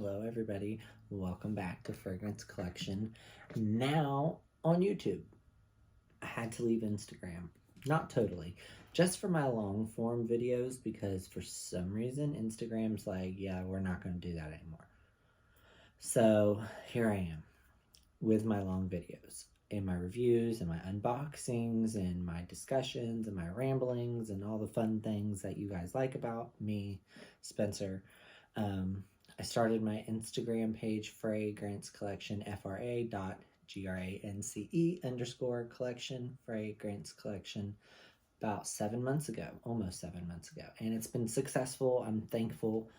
Hello everybody, welcome back to Fragrance Collection. Now on YouTube. I had to leave Instagram. Not totally, just for my long form videos because for some reason Instagram's like, yeah, we're not going to do that anymore. So here I am with my long videos and my reviews and my unboxings and my discussions and my ramblings and all the fun things that you guys like about me, Spencer. I started my Instagram page, Fragrance Collection, FRA.GRANCE_collection, Fragrance Collection, about 7 months ago, almost 7 months ago. And it's been successful. I'm thankful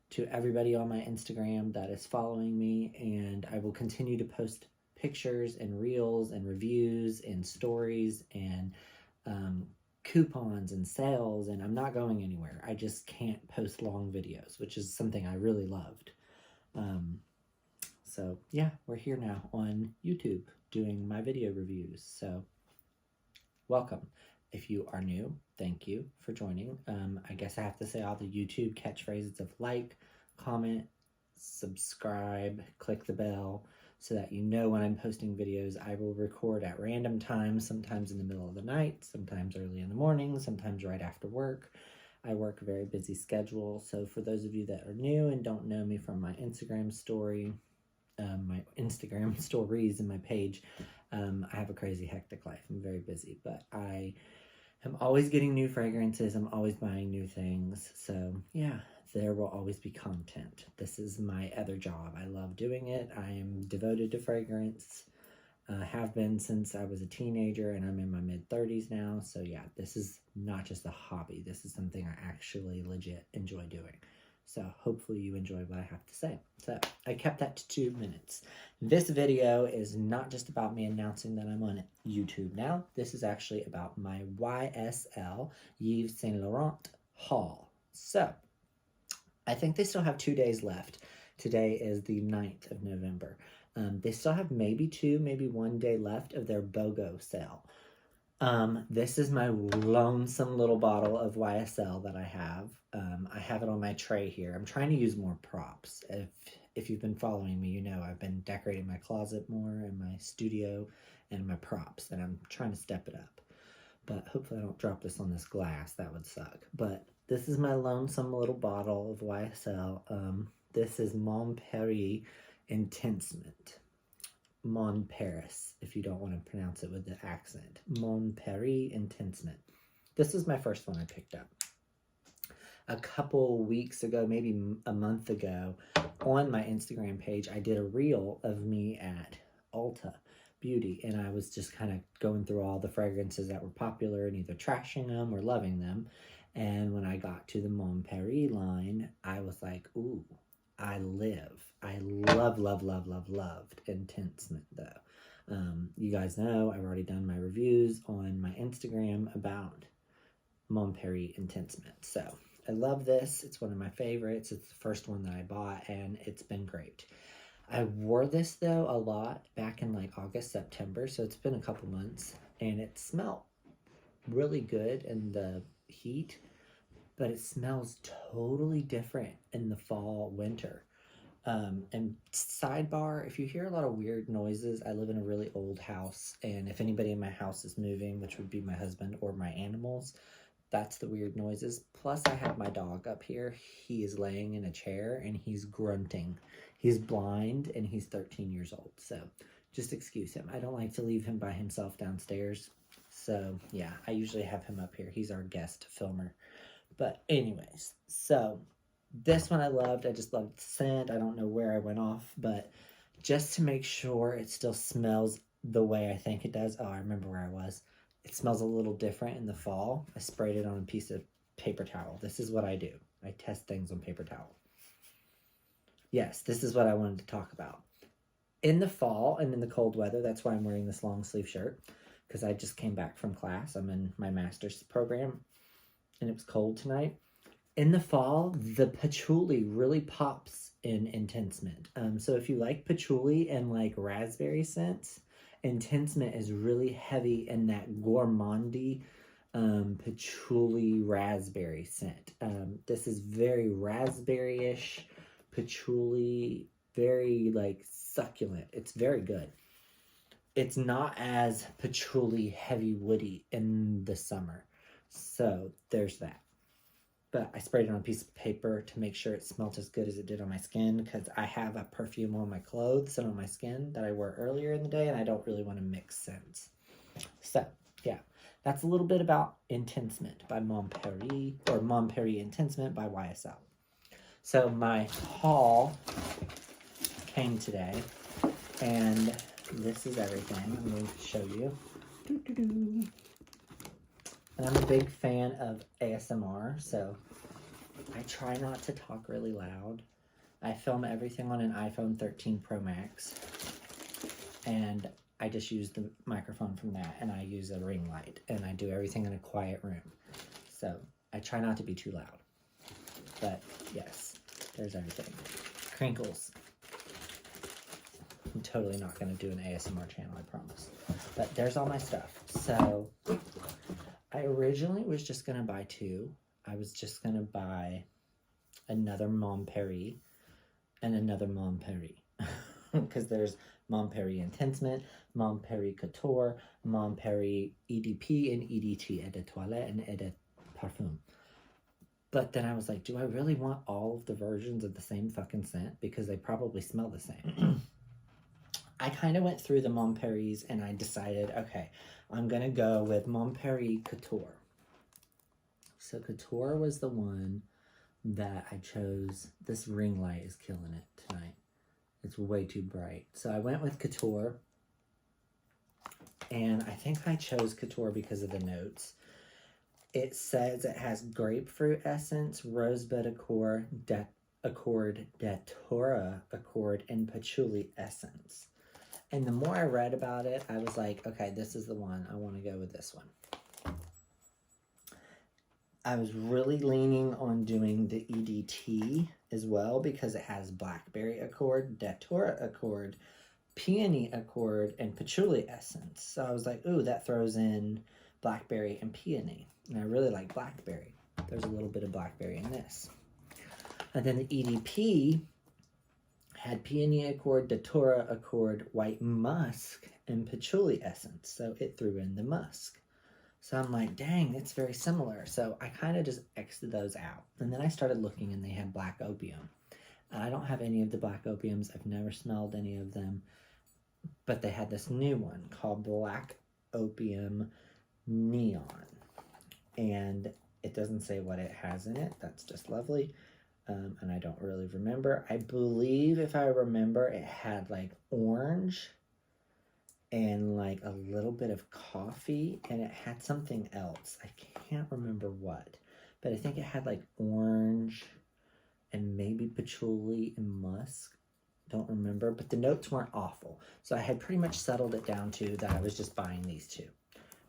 to everybody on my Instagram that is following me, and I will continue to post pictures and reels and reviews and stories and coupons and sales, and I'm not going anywhere. I just can't post long videos, which is something I really loved. So yeah, we're here now on YouTube doing my video reviews. So welcome. If you are new, thank you for joining. I guess I have to say all the YouTube catchphrases of like, comment, subscribe, click the bell, so that you know when I'm posting videos. I will record at random times, sometimes in the middle of the night, sometimes early in the morning, sometimes right after work. I work a very busy schedule, so for those of you that are new and don't know me from my Instagram story, my Instagram stories and my page, I have a crazy hectic life. I'm very busy, but I am always getting new fragrances. I'm always buying new things, so yeah. There will always be content. This is my other job. I love doing it. I am devoted to fragrance. Have been since I was a teenager, and I'm in my mid-30s now. So yeah, this is not just a hobby. This is something I actually legit enjoy doing. So hopefully you enjoy what I have to say. So I kept that to 2 minutes. This video is not just about me announcing that I'm on YouTube now. This is actually about my YSL YvesSaintLaurent haul. So I think they still have 2 days left. Today is the 9th of November. They still have maybe 1 day left of their BoGo sale. This is my lonesome little bottle of YSL that I have. I have it on my tray here. I'm trying to use more props. If you've been following me, you know I've been decorating my closet more and my studio and my props, and I'm trying to step it up. But hopefully I don't drop this on this glass. That would suck. But this is my lonesome little bottle of YSL. This is Mon Paris Intensement. Mon Paris, if you don't want to pronounce it with the accent. Mon Paris Intensement. This is my first one I picked up. A couple weeks ago, maybe a month ago, on my Instagram page, I did a reel of me at Ulta Beauty, and I was just kind of going through all the fragrances that were popular and either trashing them or loving them. And when I got to the Mon Paris line, I was like, ooh, I loved Intensement though. You guys know I've already done my reviews on my Instagram about Mon Paris Intensement. So I love this. It's one of my favorites. It's the first one that I bought, and it's been great. I wore this though a lot back in like August, September, so it's been a couple months, and it smelled really good in the heat, but it smells totally different in the fall, winter. And sidebar, if you hear a lot of weird noises, I live in a really old house, and if anybody in my house is moving, which would be my husband or my animals, that's the weird noises. Plus, I have my dog up here. He is laying in a chair, and he's grunting. He's blind, and he's 13 years old, so just excuse him. I don't like to leave him by himself downstairs, so yeah, I usually have him up here. He's our guest filmer. But anyways, so this one I loved. I just loved the scent. I don't know where I went off, but just to make sure it still smells the way I think it does. Oh, I remember where I was. It smells a little different in the fall. I sprayed it on a piece of paper towel. This is what I do. I test things on paper towel. Yes, this is what I wanted to talk about. In the fall and in the cold weather, that's why I'm wearing this long sleeve shirt, because I just came back from class. I'm in my master's program, and it was cold tonight. In the fall, the patchouli really pops in Intensement. So if you like patchouli and like raspberry scents, Intensement is really heavy in that gourmandy patchouli raspberry scent. This is very raspberry-ish, patchouli, very like succulent. It's very good. It's not as patchouli heavy woody in the summer. So there's that. But I sprayed it on a piece of paper to make sure it smelled as good as it did on my skin, because I have a perfume on my clothes and on my skin that I wore earlier in the day, and I don't really want to mix scents. So, yeah, that's a little bit about Intense Mint by Mon Paris, or Mon Paris Intense Mint by YSL. So my haul came today, and this is everything I'm going to show you. And I'm a big fan of ASMR, so I try not to talk really loud. I film everything on an iPhone 13 Pro Max, and I just use the microphone from that, and I use a ring light, and I do everything in a quiet room. So I try not to be too loud. But yes, there's everything. Crinkles. I'm totally not going to do an ASMR channel, I promise. But there's all my stuff. So I originally was just going to buy two. I was just going to buy another Mon Paris and another Mon Paris. Because there's Mon Paris Intense Mint, Mon Paris Couture, Mon Paris EDP, and EDT, Eau de Toilette, and Eau de Parfum. But then I was like, do I really want all of the versions of the same fucking scent? Because they probably smell the same. I kind of went through the Mon Paris and I decided, okay, I'm going to go with Mon Paris Couture. So Couture was the one that I chose. This ring light is killing it tonight. It's way too bright. So I went with Couture. And I think I chose Couture because of the notes. It says it has grapefruit essence, rosebud accord, datura accord, and patchouli essence. And the more I read about it, I was like, okay, this is the one. I want to go with this one. I was really leaning on doing the EDT as well because it has blackberry accord, datura accord, peony accord, and patchouli essence. So I was like, ooh, that throws in blackberry and peony. And I really like blackberry. There's a little bit of blackberry in this. And then the EDP had peony accord, datura accord, white musk, and patchouli essence. So it threw in the musk. So I'm like, dang, it's very similar. So I kind of just X'd those out. And then I started looking and they had black opium. And I don't have any of the black opiums. I've never smelled any of them. But they had this new one called Black Opium Neon. And it doesn't say what it has in it. That's just lovely. And I don't really remember. I believe, if I remember, it had like orange and like a little bit of coffee, and it had something else. I can't remember what, but I think it had like orange and maybe patchouli and musk. Don't remember, but the notes weren't awful. So I had pretty much settled it down to that I was just buying these two.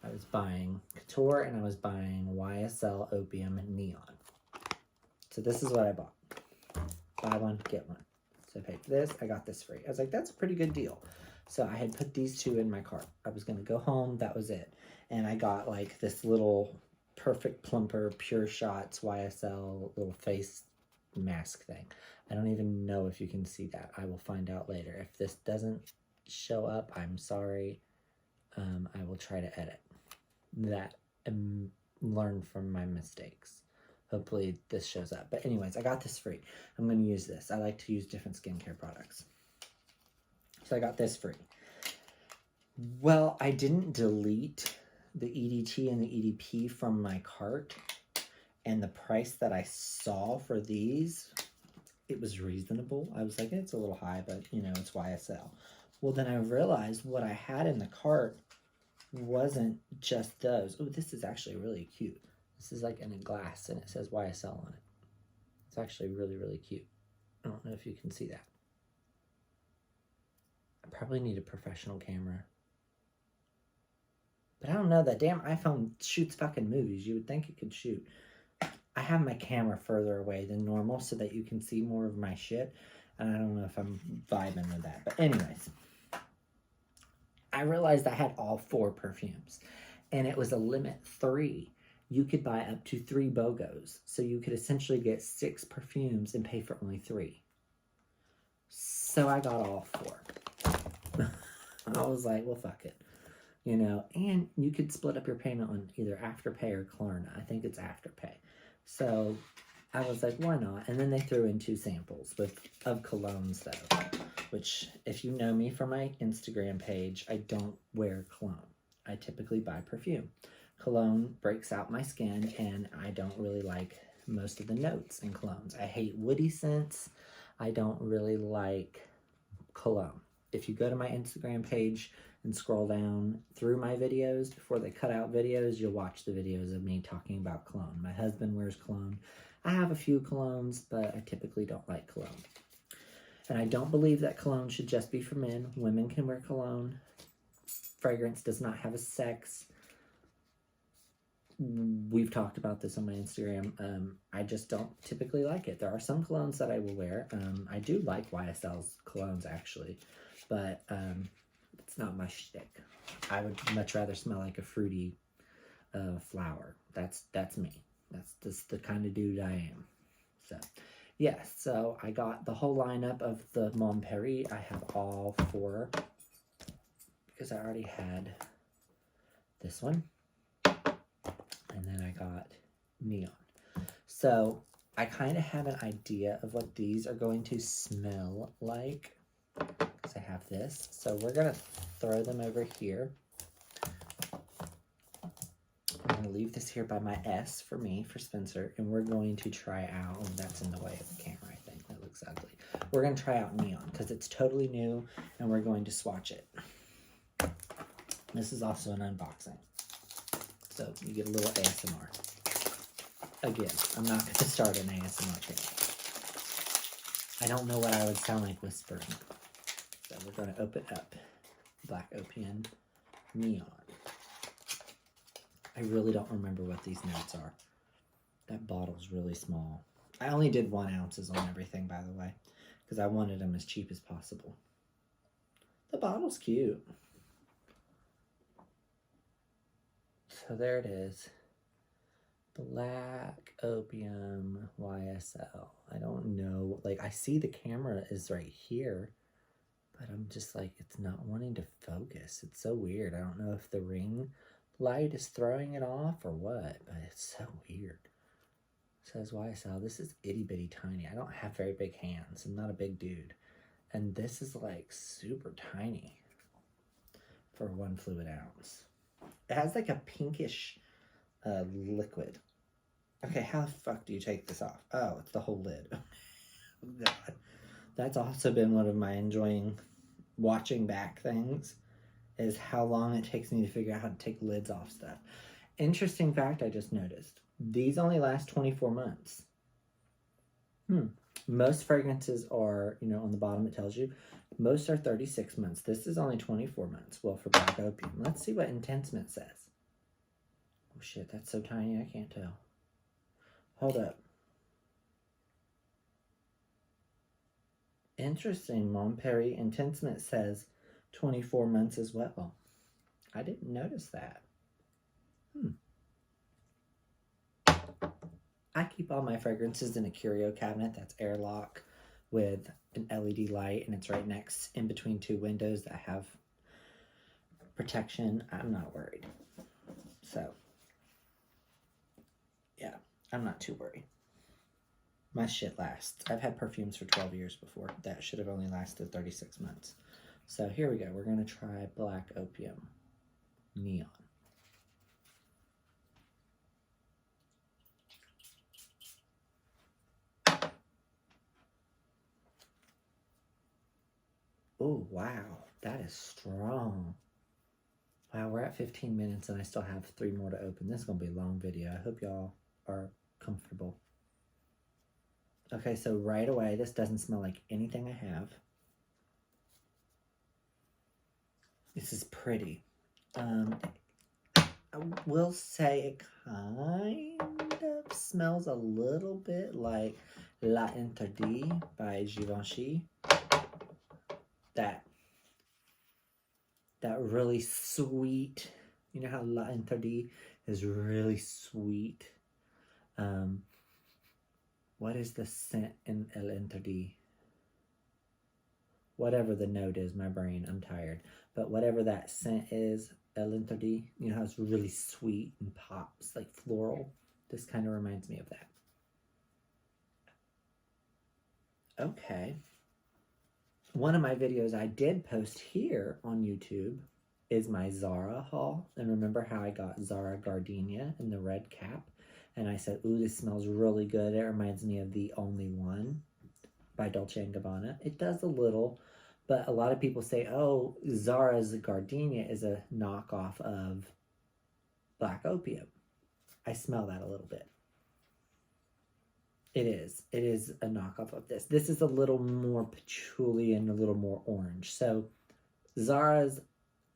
I was buying Couture and I was buying YSL Opium Neon. So this is what I bought. Buy one, get one. So I paid for this. I got this free. I was like, that's a pretty good deal. So I had put these two in my cart. I was going to go home. That was it. And I got like this little Perfect Plumper Pure Shots YSL little face mask thing. I don't even know if you can see that. I will find out later. If this doesn't show up, I'm sorry. I will try to edit that and learn from my mistakes. Hopefully this shows up. But anyways, I got this free. I'm going to use this. I like to use different skincare products. So I got this free. Well, I didn't delete the EDT and the EDP from my cart. And the price that I saw for these, it was reasonable. I was like, it's a little high, but you know, it's YSL. Well, then I realized what I had in the cart wasn't just those. Oh, this is actually really cute. This is like in a glass and it says YSL on it. It's actually really, really cute. I don't know if you can see that. I probably need a professional camera. But I don't know, that damn iPhone shoots fucking movies. You would think it could shoot. I have my camera further away than normal so that you can see more of my shit. And I don't know if I'm vibing with that. But anyways, I realized I had all 4 perfumes. And it was a limit 3. You could buy up to 3 BoGos. So you could essentially get 6 perfumes and pay for only 3. So I got all 4. I was like, well, fuck it. You know, and you could split up your payment on either Afterpay or Klarna. I think it's Afterpay. So I was like, why not? And then they threw in 2 samples of colognes, though. Which, if you know me from my Instagram page, I don't wear cologne. I typically buy perfume. Cologne breaks out my skin, and I don't really like most of the notes in colognes. I hate woody scents. I don't really like cologne. If you go to my Instagram page and scroll down through my videos, before they cut out videos, you'll watch the videos of me talking about cologne. My husband wears cologne. I have a few colognes, but I typically don't like cologne. And I don't believe that cologne should just be for men. Women can wear cologne. Fragrance does not have a sex. We've talked about this on my Instagram. I just don't typically like it. There are some colognes that I will wear. I do like YSL's colognes, actually. But it's not my shtick. I would much rather smell like a fruity flower. That's me. That's just the kind of dude I am. So, yeah. So I got the whole lineup of the Mon Paris. I have all 4 because I already had this one. And then I got Neon. So I kind of have an idea of what these are going to smell like. I have this, so we're gonna throw them over here. I'm gonna leave this here by my S for me, for Spencer, and we're going to try out, oh, that's in the way of the camera, I think, that looks ugly. We're gonna try out Neon, because it's totally new, and we're going to swatch it. This is also an unboxing, so you get a little ASMR. Again, I'm not gonna start an ASMR channel. I don't know what I would sound like whispering. So we're going to open up Black Opium Neon. I really don't remember what these notes are. That bottle's really small. I only did 1 ounces on everything, by the way, because I wanted them as cheap as possible. The bottle's cute. So there it is. Black Opium YSL. I don't know. Like, I see the camera is right here. But I'm just like, it's not wanting to focus. It's so weird. I don't know if the ring light is throwing it off or what, but it's so weird. It says YSL. This is itty bitty tiny. I don't have very big hands. I'm not a big dude. And this is like super tiny for 1 fluid ounce. It has like a pinkish liquid. Okay, how the fuck do you take this off? Oh, it's the whole lid. Oh, God. That's also been one of my watching back things, is how long it takes me to figure out how to take lids off stuff. Interesting fact I just noticed. These only last 24 months. Most fragrances are, you know, on the bottom it tells you, most are 36 months. This is only 24 months. Well, for Black Opium. Let's see what Intensement says. Oh shit, that's so tiny I can't tell. Hold up. Interesting. Mon Paris Intensement says 24 months as well. I didn't notice that. I keep all my fragrances in a curio cabinet that's airlock with an LED light, and it's right next in between 2 windows that have protection. I'm not worried. So, yeah, I'm not too worried. My shit lasts. I've had perfumes for 12 years before. That should have only lasted 36 months. So here we go. We're going to try Black Opium Neon. Oh, wow. That is strong. Wow, we're at 15 minutes and I still have 3 more to open. This is going to be a long video. I hope y'all are comfortable. Okay, so right away, this doesn't smell like anything I have. This is pretty. I will say it kind of smells a little bit like La Interdit by Givenchy. That really sweet, you know how La Interdit is really sweet. What is the scent in El Interdit? whatever the note is, my brain, I'm tired. But whatever that scent is, El Interdit, you know how it's really sweet and pops, like floral. This kind of reminds me of that. Okay. One of my videos I did post here on YouTube is my Zara haul. And remember how I got Zara Gardenia in the red cap? And I said, ooh, this smells really good. It reminds me of The Only One by Dolce & Gabbana. It does a little, but a lot of people say, oh, Zara's Gardenia is a knockoff of Black Opium. I smell that a little bit. It is. It is a knockoff of this. This is a little more patchouli and a little more orange. So Zara's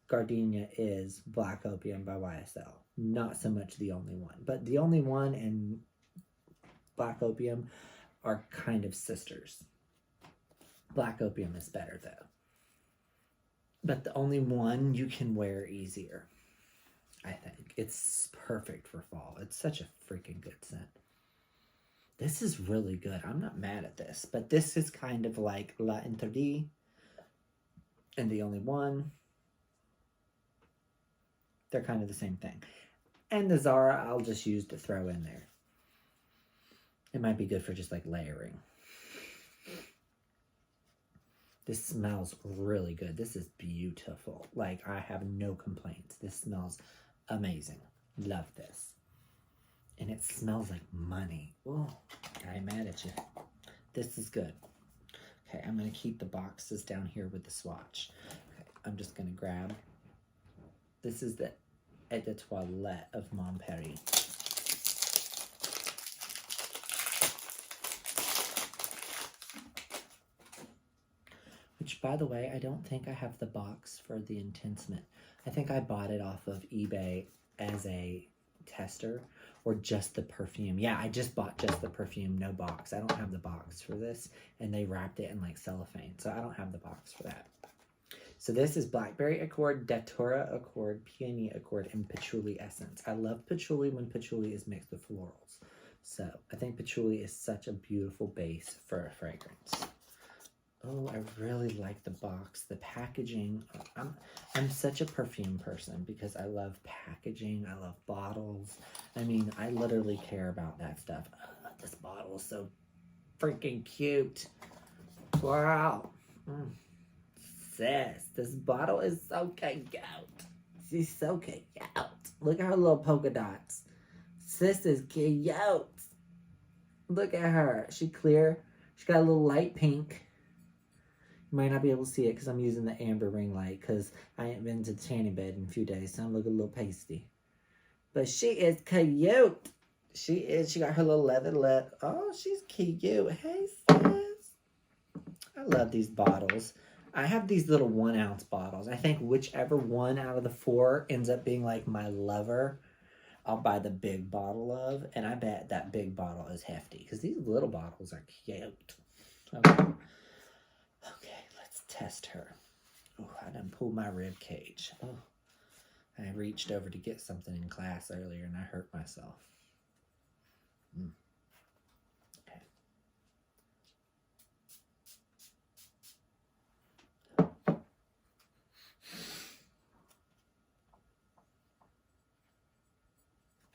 Gardenia is Black Opium by YSL. Not so much The Only One. But The Only One and Black Opium are kind of sisters. Black Opium is better though. But The Only One you can wear easier, I think. It's perfect for fall. It's such a freaking good scent. This is really good. I'm not mad at this. But this is kind of like La Interdit and The Only One. They're kind of the same thing. And the Zara I'll just use to throw in there. It might be good for just like layering. This smells really good. This is beautiful. Like, I have no complaints. This smells amazing. Love this. And it smells like money. Oh, I'm mad at you. This is good. Okay, I'm going to keep the boxes down here with the swatch. Okay, I'm just going to grab. This is the Eau de Toilette of Mon Paris. Which, by the way, I don't think I have the box for the Intense Mint. I think I bought it off of eBay as a tester, or just the perfume. Yeah, I just bought just the perfume, no box. I don't have the box for this, and they wrapped it in like cellophane, so I don't have the box for that. So this is Blackberry Accord, Datura Accord, Peony Accord, and Patchouli Essence. I love patchouli when patchouli is mixed with florals. So I think patchouli is such a beautiful base for a fragrance. Oh, I really like the box, the packaging. I'm such a perfume person because I love packaging. I love bottles. I mean, I literally care about that stuff. This bottle is so freaking cute. Wow. Sis, this bottle is so cute. She's so cute. Look at her little polka dots. Sis is cute. Look at her. She clear. She got a little light pink. You might not be able to see it because I'm using the amber ring light because I ain't been to the tanning bed in a few days, so I'm looking a little pasty. But she is cute. She is. She got her little leather lip. Oh, she's cute. Hey, sis. I love these bottles. I have these little 1 ounce bottles. I think whichever one out of the 4 ends up being like my lover, I'll buy the big bottle of. And I bet that big bottle is hefty because these little bottles are cute. Okay, let's test her. Oh, I done pulled my rib cage. Oh, I reached over to get something in class earlier and I hurt myself. Okay.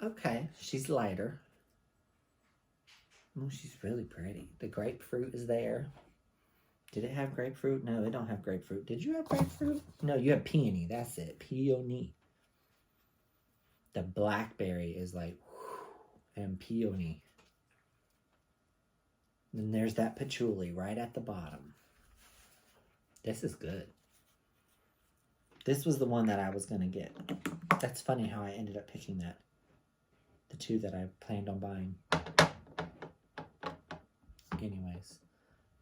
Okay, she's lighter. Oh, she's really pretty. The grapefruit is there. Did it have grapefruit? No, it don't have grapefruit. Did you have grapefruit? No, you have peony. That's it. Peony. The blackberry is like, whew, and peony. Then there's that patchouli right at the bottom. This is good. This was the one that I was going to get. That's funny how I ended up picking that. The 2 that I planned on buying. Anyways.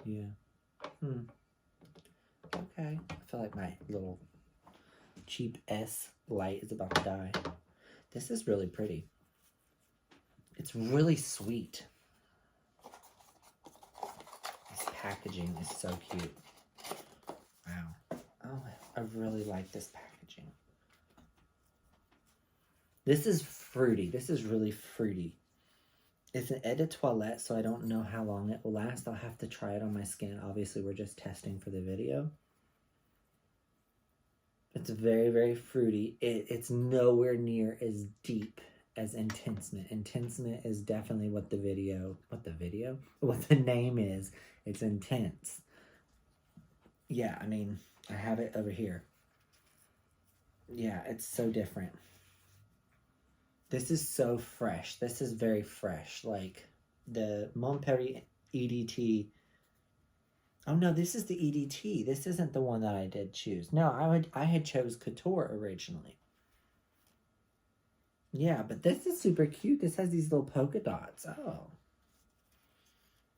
Yeah. Okay. I feel like my little cheap S light is about to die. This is really pretty. It's really sweet. This packaging is so cute. Wow. Oh, I really like this packaging. This is fruity. This is really fruity. It's an eau de toilette, so I don't know how long it will last. I'll have to try it on my skin. Obviously, we're just testing for the video. It's very, very fruity. It's nowhere near as deep as Intense Mint. Intense Mint is definitely what the name is. It's intense. Yeah, I mean, I have it over here. Yeah, it's so different. This is so fresh. This is very fresh. Like the Mon Paris EDT. Oh no, this is the EDT. This isn't the one that I did choose. No, I had chose Couture originally. Yeah, but this is super cute. This has these little polka dots. Oh.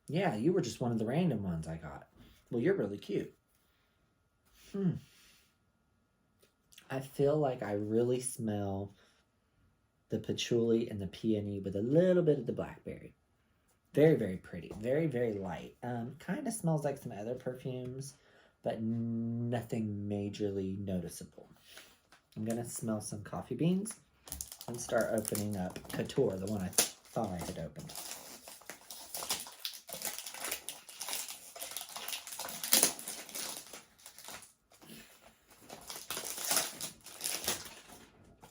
Yeah, you were just one of the random ones I got. Well, you're really cute. I feel like I really smell the patchouli and the peony with a little bit of the blackberry. Very, very pretty. Very, very light. Kind of smells like some other perfumes, but nothing majorly noticeable. I'm going to smell some coffee beans and start opening up Couture, the one I thought I had opened.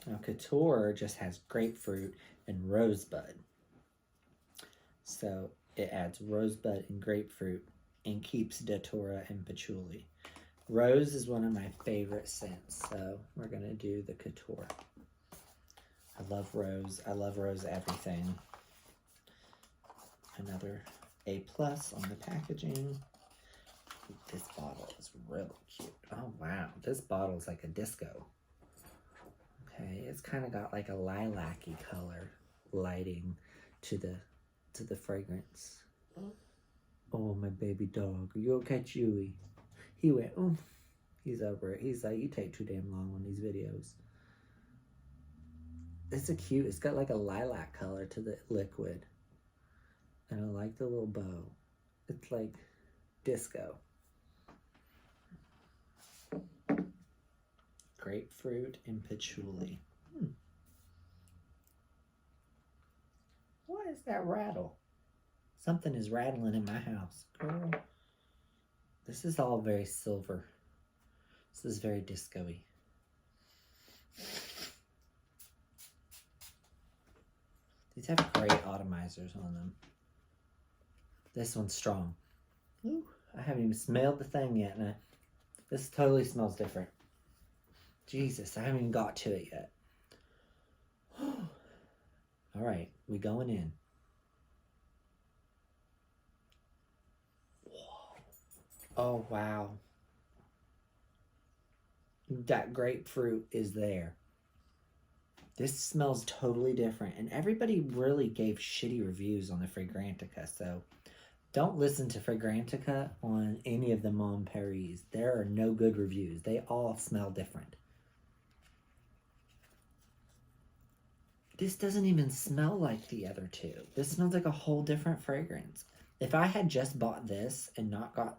Now, Couture just has grapefruit and rosebud. So it adds rosebud and grapefruit and keeps datura and patchouli. Rose is one of my favorite scents, so we're going to do the Couture. I love rose. I love rose everything. Another A+ on the packaging. This bottle is really cute. Oh, wow. This bottle is like a disco. Okay, it's kind of got like a lilac-y color lighting to the fragrance. Oh, my baby dog. Are you okay, Chewy? He went, oh, he's over it. He's like, you take too damn long on these videos. It's a cute, it's got like a lilac color to the liquid. And I like the little bow. It's like disco. Grapefruit and patchouli. What is that rattle? Something is rattling in my house. Girl. This is all very silver. This is very disco-y. These have great atomizers on them. This one's strong. Ooh, I haven't even smelled the thing yet, and this totally smells different. Jesus, I haven't even got to it yet. All right, we going in. Oh, wow. That grapefruit is there. This smells totally different, and everybody really gave shitty reviews on the Fragrantica, so don't listen to Fragrantica on any of the Mon Paris. There are no good reviews. They all smell different. This doesn't even smell like the other two. This smells like a whole different fragrance. If I had just bought this and not got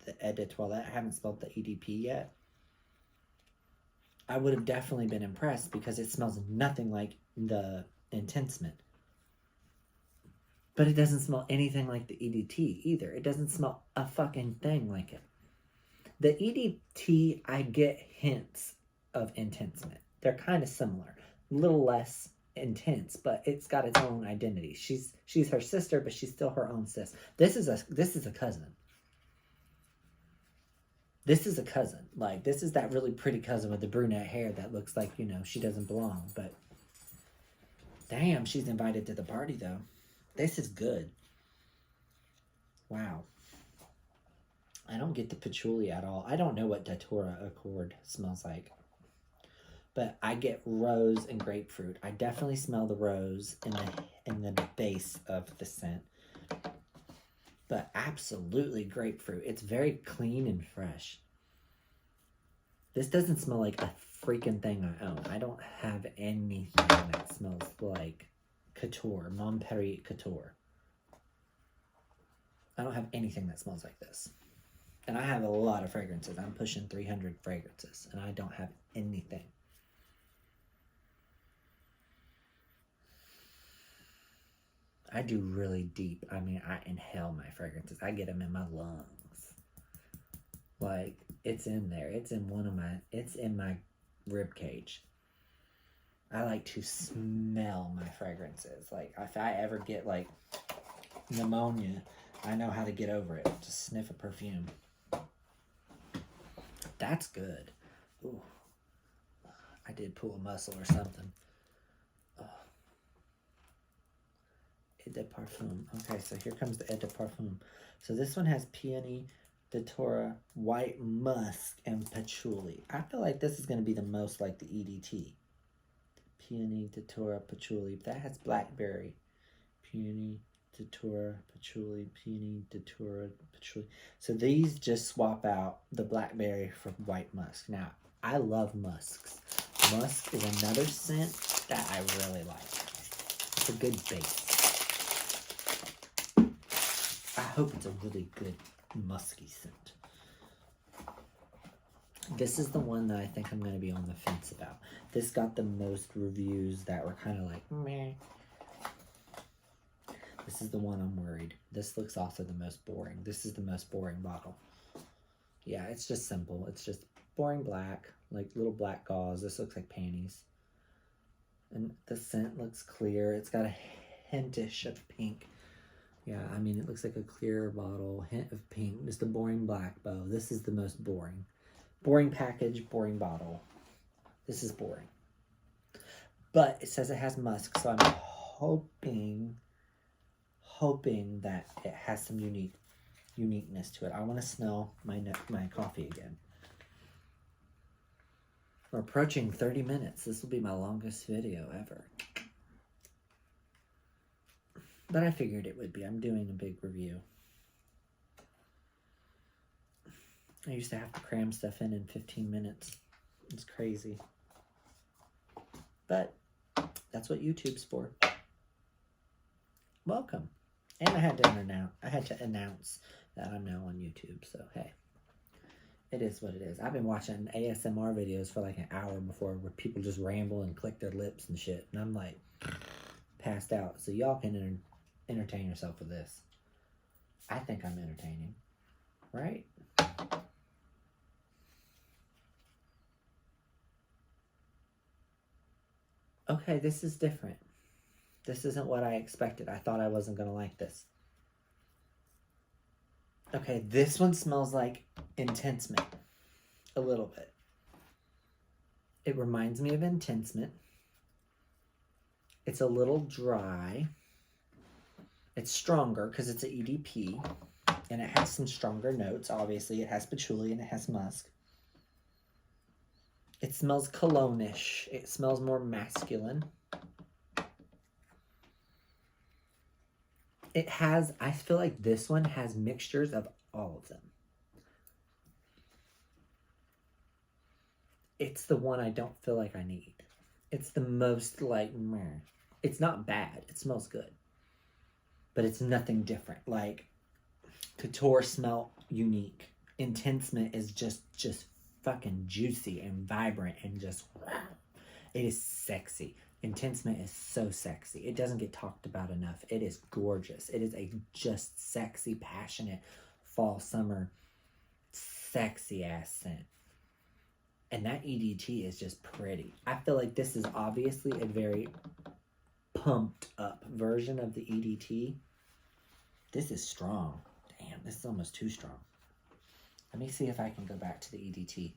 the Eau de Toilette, I haven't smelled the EDP yet, I would have definitely been impressed because it smells nothing like the Intense Mint. But it doesn't smell anything like the EDT either. It doesn't smell a fucking thing like it. The EDT, I get hints of Intense Mint. They're kind of similar. A little less intense, but it's got its own identity. She's her sister, but she's still her own sis. This is a cousin. This is a cousin. Like, this is that really pretty cousin with the brunette hair that looks like, you know, she doesn't belong. But, damn, she's invited to the party, though. This is good. Wow. I don't get the patchouli at all. I don't know what Datura Accord smells like. But I get rose and grapefruit. I definitely smell the rose in the base of the scent. But absolutely grapefruit. It's very clean and fresh. This doesn't smell like a freaking thing I own. I don't have anything that smells like Couture, Mon Paris Couture. I don't have anything that smells like this. And I have a lot of fragrances. I'm pushing 300 fragrances, and I don't have anything. I do really deep. I mean, I inhale my fragrances. I get them in my lungs. Like, it's in there. It's in my rib cage. I like to smell my fragrances. Like, if I ever get, like, pneumonia, I know how to get over it. Just sniff a perfume. That's good. Ooh. I did pull a muscle or something. Eau de Parfum. Okay, so here comes the Eau de Parfum. So this one has peony, datura, white musk, and patchouli. I feel like this is going to be the most like the EDT. Peony, datura, patchouli. That has blackberry. Peony, datura, patchouli, peony, datura, patchouli. So these just swap out the blackberry for white musk. Now, I love musks. Musk is another scent that I really like. It's a good base. I hope it's a really good musky scent. This is the one that I think I'm going to be on the fence about. This got the most reviews that were kind of like, meh. This is the one I'm worried. This looks also the most boring. This is the most boring bottle. Yeah, it's just simple. It's just boring black, like little black gauze. This looks like panties. And the scent looks clear. It's got a hintish of pink. Yeah, I mean, it looks like a clear bottle, hint of pink, just a boring black bow. This is the most boring. Boring package, boring bottle. This is boring. But it says it has musk, so I'm hoping that it has some uniqueness to it. I want to smell my coffee again. We're approaching 30 minutes. This will be my longest video ever. But I figured it would be. I'm doing a big review. I used to have to cram stuff in 15 minutes. It's crazy. But that's what YouTube's for. Welcome. And I had to announce that I'm now on YouTube. So, hey. It is what it is. I've been watching ASMR videos for like an hour before where people just ramble and click their lips and shit. And I'm like passed out. So y'all can entertain yourself with this. I think I'm entertaining. Right? Okay, this is different. This isn't what I expected. I thought I wasn't going to like this. Okay, this one smells like Intense Mint. A little bit. It reminds me of Intense Mint. It's a little dry. It's stronger because it's an EDP. And it has some stronger notes. Obviously, it has patchouli and it has musk. It smells cologne-ish. It smells more masculine. It has, I feel like this one has mixtures of all of them. It's the one I don't feel like I need. It's the most like, meh. It's not bad. It smells good. But it's nothing different. Like, Couture smell unique. Intense Mint is just fucking juicy and vibrant and just, it is sexy. Intense Mint is so sexy. It doesn't get talked about enough. It is gorgeous. It is a just sexy, passionate, fall, summer, sexy ass scent. And that EDT is just pretty. I feel like this is obviously a very pumped up version of the EDT. This is strong. Damn, this is almost too strong. Let me see if I can go back to the EDT.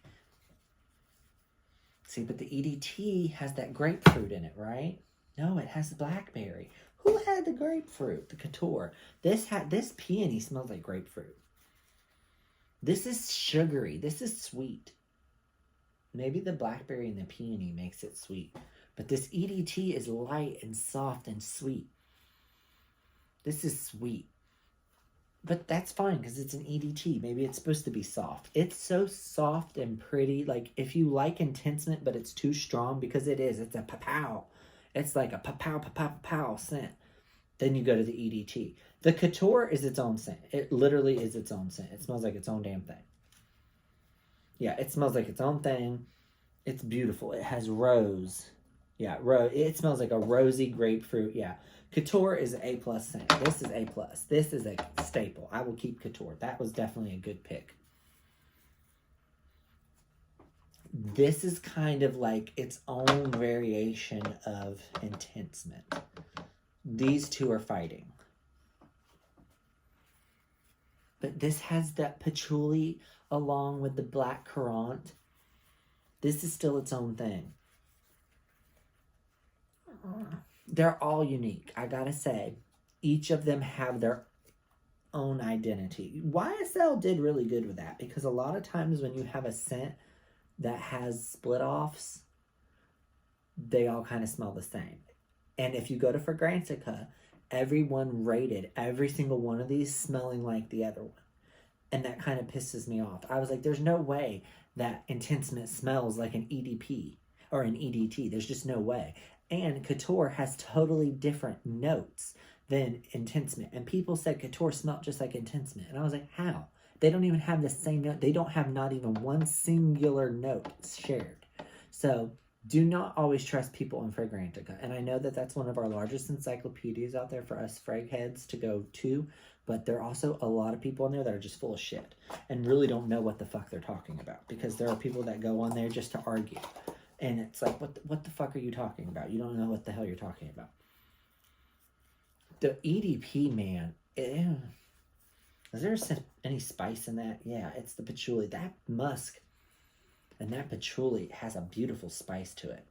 See, but the EDT has that grapefruit in it, right? No, it has the blackberry. Who had the grapefruit? The Couture. This peony smells like grapefruit. This is sugary. This is sweet. Maybe the blackberry and the peony makes it sweet. But this EDT is light and soft and sweet. This is sweet. But that's fine because it's an EDT. Maybe it's supposed to be soft. It's so soft and pretty. Like, if you like Intense Mint, but it's too strong, because it is. It's a pa-pow. It's like a pa-pow scent. Then you go to the EDT. The Couture is its own scent. It literally is its own scent. It smells like its own damn thing. Yeah, it smells like its own thing. It's beautiful. It has rose. Yeah, it smells like a rosy grapefruit. Yeah. Couture is an A+ scent. This is A+. This is a staple. I will keep Couture. That was definitely a good pick. This is kind of like its own variation of Intense Mint. These two are fighting. But this has that patchouli along with the black currant. This is still its own thing. They're all unique, I gotta say. Each of them have their own identity. YSL did really good with that, because a lot of times when you have a scent that has split offs, they all kind of smell the same. And if you go to Fragrantica, everyone rated every single one of these smelling like the other one. And that kind of pisses me off. I was like, there's no way that Intense Mint smells like an EDP or an EDT. There's just no way. And Couture has totally different notes than Intense Mint. And people said Couture smelled just like Intense Mint. And I was like, how? They don't even have the same note. They don't have not even one singular note shared. So do not always trust people in Fragrantica. And I know that that's one of our largest encyclopedias out there for us frag heads to go to. But there are also a lot of people in there that are just full of shit and really don't know what the fuck they're talking about, because there are people that go on there just to argue. And it's like, what the fuck are you talking about? You don't know what the hell you're talking about. The EDP, man, is there any spice in that? Yeah, it's the patchouli. That musk and that patchouli has a beautiful spice to it.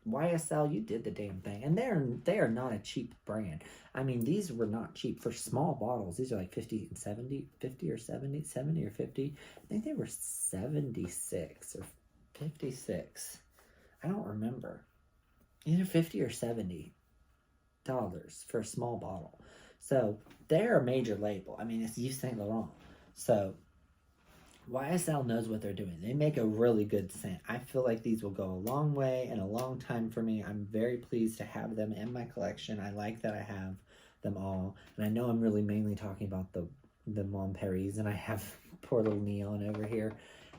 YSL, you did the damn thing. And they are not a cheap brand. I mean, these were not cheap. For small bottles, these are like 50 and 70, 50 or 70, 70 or 50. I think they were 76 or 56. I don't remember. Either 50 or $70 for a small bottle. So they're a major label. I mean, it's Yves Saint Laurent. So YSL knows what they're doing. They make a really good scent. I feel like these will go a long way and a long time for me. I'm very pleased to have them in my collection. I like that I have them all. And I know I'm really mainly talking about the Mon Paris, and I have poor little Neon over here.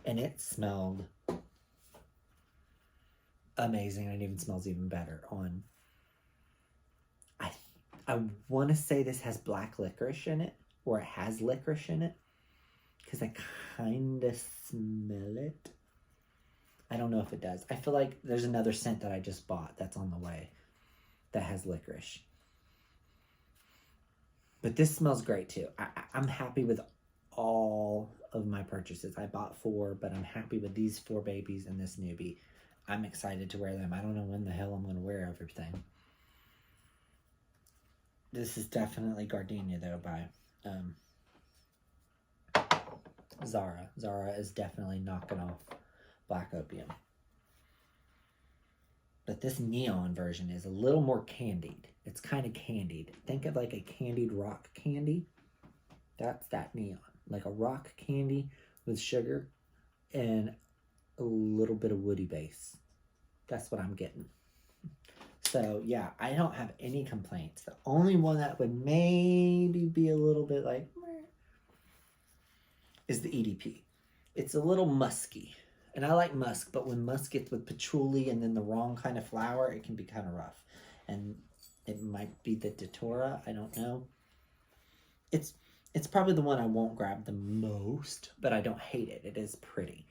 And it smelled amazing, and it even smells even better on... I want to say this has black licorice in it, or it has licorice in it, because I kind of smell it. I don't know if it does. I feel like there's another scent that I just bought that's on the way that has licorice. But this smells great too. I'm happy with all of my purchases. I bought 4, but I'm happy with these 4 babies and this newbie. I'm excited to wear them. I don't know when the hell I'm going to wear everything. This is definitely Gardenia though by Zara. Zara is definitely knocking off Black Opium. But this neon version is a little more candied. It's kind of candied. Think of like a candied rock candy. That's that neon. Like a rock candy with sugar and a little bit of woody base. That's what I'm getting. So yeah, I don't have any complaints. The only one that would maybe be a little bit like meh, is the EDP. It's a little musky. And I like musk, but when musk gets with patchouli and then the wrong kind of flower, it can be kind of rough. And it might be the Datura, I don't know. It's probably the one I won't grab the most, but I don't hate it. It is pretty.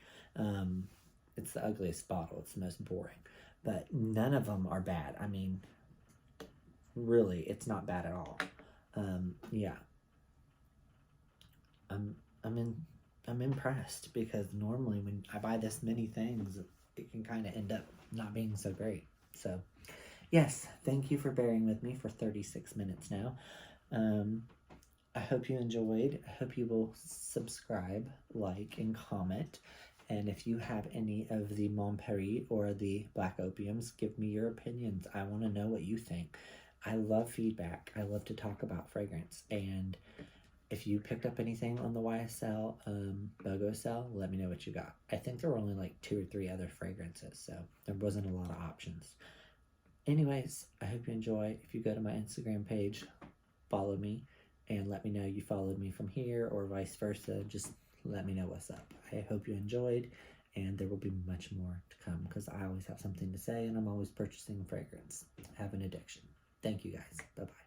It's the ugliest bottle. It's the most boring. But none of them are bad. I mean, really, it's not bad at all. Yeah. I'm impressed, because normally when I buy this many things, it can kind of end up not being so great. So, yes, thank you for bearing with me for 36 minutes now. I hope you enjoyed. I hope you will subscribe, like, and comment. And if you have any of the Mon Paris or the Black Opiums, give me your opinions. I want to know what you think. I love feedback. I love to talk about fragrance. And if you picked up anything on the YSL BoGo sale, let me know what you got. I think there were only like 2 or 3 other fragrances, so there wasn't a lot of options. Anyways, I hope you enjoy. If you go to my Instagram page, follow me and let me know you followed me from here or vice versa. Just let me know what's up. I hope you enjoyed, and there will be much more to come because I always have something to say and I'm always purchasing fragrance. I have an addiction. Thank you guys. Bye-bye.